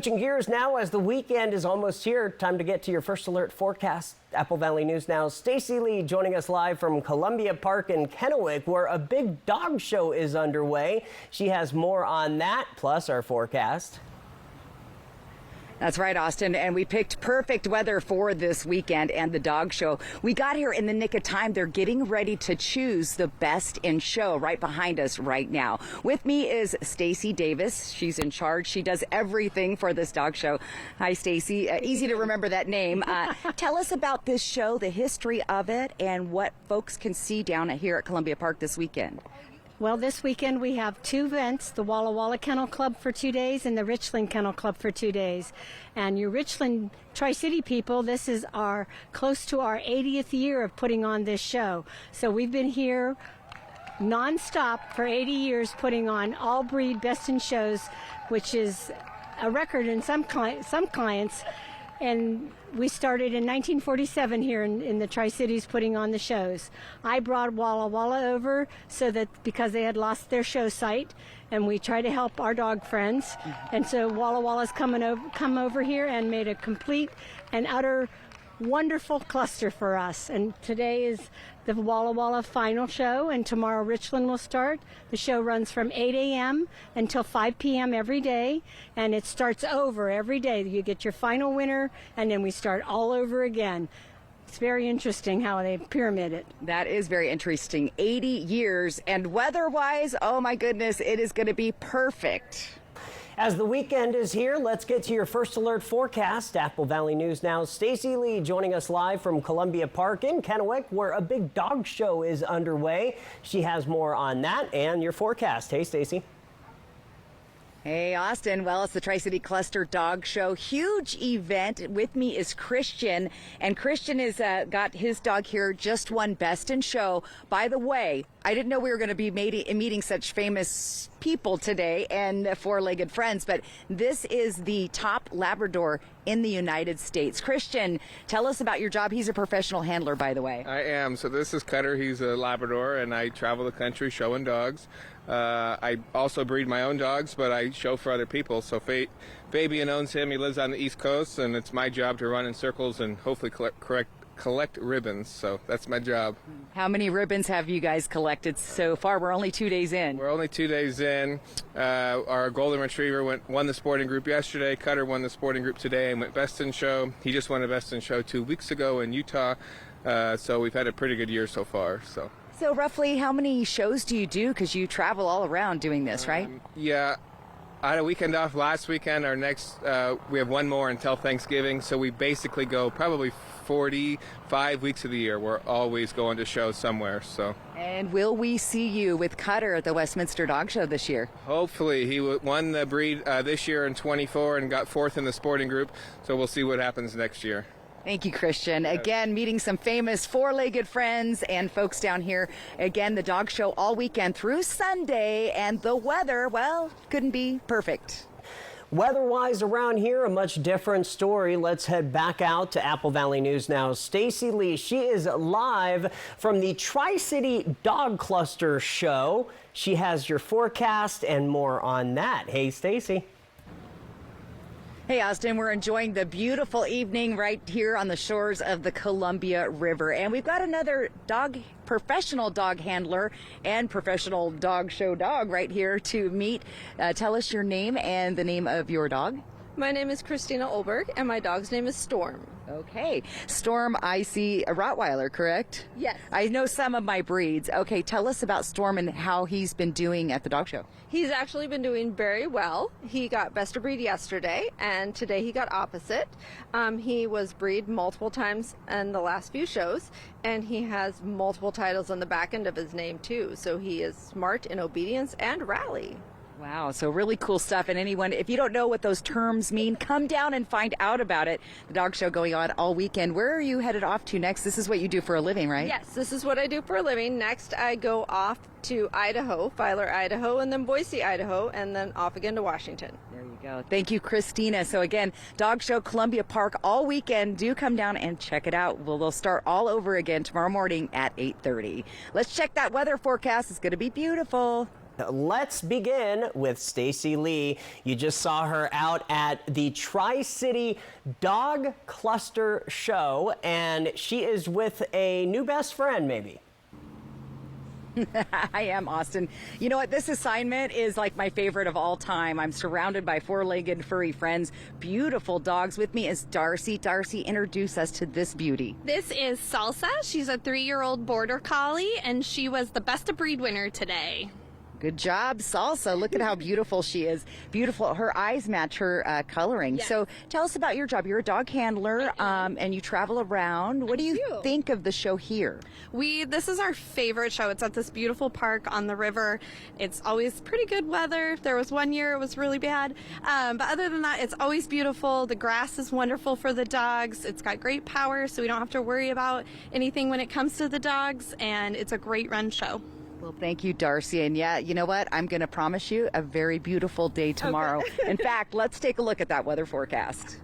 Switching gears now as the weekend is almost here. Time to get to your first alert forecast. Apple Valley News Now's Stacy Lee joining us live from Columbia Park in Kennewick, where a big dog show is underway. She has more on that, plus our forecast. That's right, Austin, and we picked perfect weather for this weekend and the dog show. We got here in the nick of time. They're getting ready to choose the best in show right behind us right now. With me is Stacy Davis. She's in charge. She does everything for this dog show. Hi, Stacy. Easy to remember that name. Tell us about this show, the history of it, and what folks can see down here at Columbia Park this weekend. Well, this weekend we have two events, the Walla Walla Kennel Club for 2 days and the Richland Kennel Club for 2 days. And your Richland Tri-City people, this is close to our 80th year of putting on this show. So we've been here non-stop for 80 years putting on all breed best in shows, which is a record in some clients. And we started in 1947 here in the Tri-Cities putting on the shows. I brought Walla Walla over because they had lost their show site, and we try to help our dog friends. And so Walla Walla's come over here and made a complete and utter wonderful cluster for us. And today is the Walla Walla final show, and tomorrow Richland will start. The show runs from 8 a.m. until 5 p.m. every day, and it starts over every day. You get your final winner, and then we start all over again. It's very interesting how they pyramid it. That is very interesting. 80 years, and weather-wise, oh my goodness, it is going to be perfect. As the weekend is here, let's get to your first alert forecast. Apple Valley News Now's Stacy Lee joining us live from Columbia Park in Kennewick, where a big dog show is underway. She has more on that and your forecast. Hey, Stacy. Hey, Austin. Well, it's the Tri-City Cluster Dog Show. Huge event. With me is Christian, and Christian has got his dog here, just won Best in Show. By the way, I didn't know we were going to be meeting such famous people today and four-legged friends, but this is the top Labrador in the United States. Christian, tell us about your job. He's a professional handler, by the way. I am. So this is Cutter. He's a Labrador, and I travel the country showing dogs. I also breed my own dogs, but I show for other people. So Fabian owns him. He lives on the East Coast, and it's my job to run in circles and hopefully collect ribbons. So that's my job. How many ribbons have you guys collected so far? We're only 2 days in. We're only 2 days in. Our golden retriever won the sporting group yesterday. Cutter won the sporting group today and went Best in Show. He just won a Best in Show 2 weeks ago in Utah. So we've had a pretty good year so far. So roughly how many shows do you do? Because you travel all around doing this, right? Yeah. I had a weekend off last weekend. Our next, we have one more until Thanksgiving. So we basically go probably 45 weeks of the year. We're always going to shows somewhere. So. And will we see you with Cutter at the Westminster Dog Show this year? Hopefully. He won the breed this year in 24 and got 4th in the sporting group. So we'll see what happens next year. Thank you, Christian. Again, meeting some famous four-legged friends and folks down here. Again, the dog show all weekend through Sunday, and the weather, well, couldn't be perfect. Weather-wise around here, a much different story. Let's head back out to Apple Valley News Now. Stacy Lee, she is live from the Tri-City Dog Cluster Show. She has your forecast and more on that. Hey, Stacy. Hey, Austin, we're enjoying the beautiful evening right here on the shores of the Columbia River. And we've got another professional dog handler and professional dog show dog right here to meet. Tell us your name and the name of your dog. My name is Christina Olberg, and my dog's name is Storm. Okay. Storm, I see a Rottweiler, correct? Yes. I know some of my breeds. Okay, tell us about Storm and how he's been doing at the dog show. He's actually been doing very well. He got best of breed yesterday, and today he got opposite. He was breed multiple times in the last few shows, and he has multiple titles on the back end of his name, too. So he is smart in obedience and rally. Wow, so really cool stuff. And anyone, if you don't know what those terms mean, come down and find out about it. The dog show going on all weekend. Where are you headed off to next? This is what you do for a living, right? Yes, this is what I do for a living. Next, I go off to Idaho, Filer, Idaho, and then Boise, Idaho, and then off again to Washington. There you go. Thank you, Christina. So again, dog show Columbia Park all weekend. Do come down and check it out. They'll start all over again tomorrow morning at 8:30. Let's check that weather forecast. It's going to be beautiful. Let's begin with Stacy Lee. You just saw her out at the Tri-City Dog Cluster Show, and she is with a new best friend, maybe. I am, Austin. You know what? This assignment is like my favorite of all time. I'm surrounded by four-legged furry friends, beautiful dogs. With me is Darcy. Darcy, introduce us to this beauty. This is Salsa. She's a 3-year-old border collie, and she was the best of breed winner today. Good job, Salsa. Look at how beautiful she is. Beautiful. Her eyes match her coloring. Yes. So tell us about your job. You're a dog handler, and you travel around. What do you think of the show here? This is our favorite show. It's at this beautiful park on the river. It's always pretty good weather. There was one year it was really bad. But other than that, it's always beautiful. The grass is wonderful for the dogs. It's got great power, so we don't have to worry about anything when it comes to the dogs, and it's a great run show. Well, thank you, Darcy. And yeah, you know what? I'm going to promise you a very beautiful day tomorrow. In fact, let's take a look at that weather forecast.